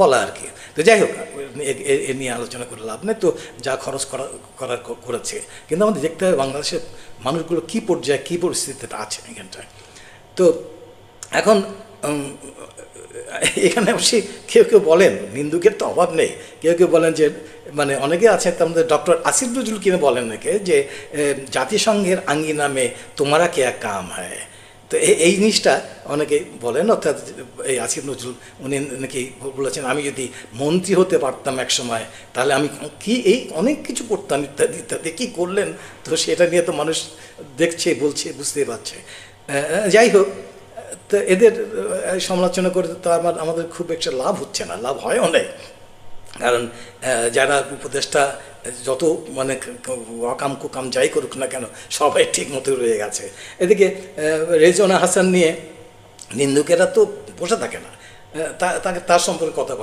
বলা আর কি। তো যাই হোক, এ নিয়ে আলোচনা করে লাভ নেই। তো যা খরচ করার করেছে, কিন্তু আমাদের দেখতে হবে বাংলাদেশের মানুষগুলো কী পর্যায়ে কী পরিস্থিতিতে আছে এখানটায়। তো এখন এখানে অবশ্যই কেউ কেউ বলেন, নিন্দুকের তো অভাব নেই, কেউ কেউ বলেন যে মানে অনেকে আছে, তার মধ্যে ডক্টর আসিফ নজরুল কিনে বলেন নাকি যে জাতিসংঘের আঙ্গিনা মে তোমারা কে এক কাম হয়। তো এই জিনিসটা অনেকে বলেন, অর্থাৎ এই আসিফ নজরুল উনি নাকি বলেছেন আমি যদি মন্ত্রী হতে পারতাম এক সময় তাহলে আমি কি এই অনেক কিছু করতাম ইত্যাদি ইত্যাদি। কী করলেন তো সেটা নিয়ে তো মানুষ দেখছে, বলছে, বুঝতে পারছে। যাই হোক, তো এদের সমালোচনা করে তো আমাদের খুব একটা লাভ হচ্ছে না, লাভ হয় অনেক। কারণ যারা উপদেষ্টা যত মানে অকাম কুকাম যাই করুক না কেন সবাই ঠিক মতো রয়ে গেছে। এদিকে রেজওয়ানা হাসান নিয়ে নিন্দুকেরা তো বসে থাকে না, তাকে তার সম্পর্কে কথাবার্তা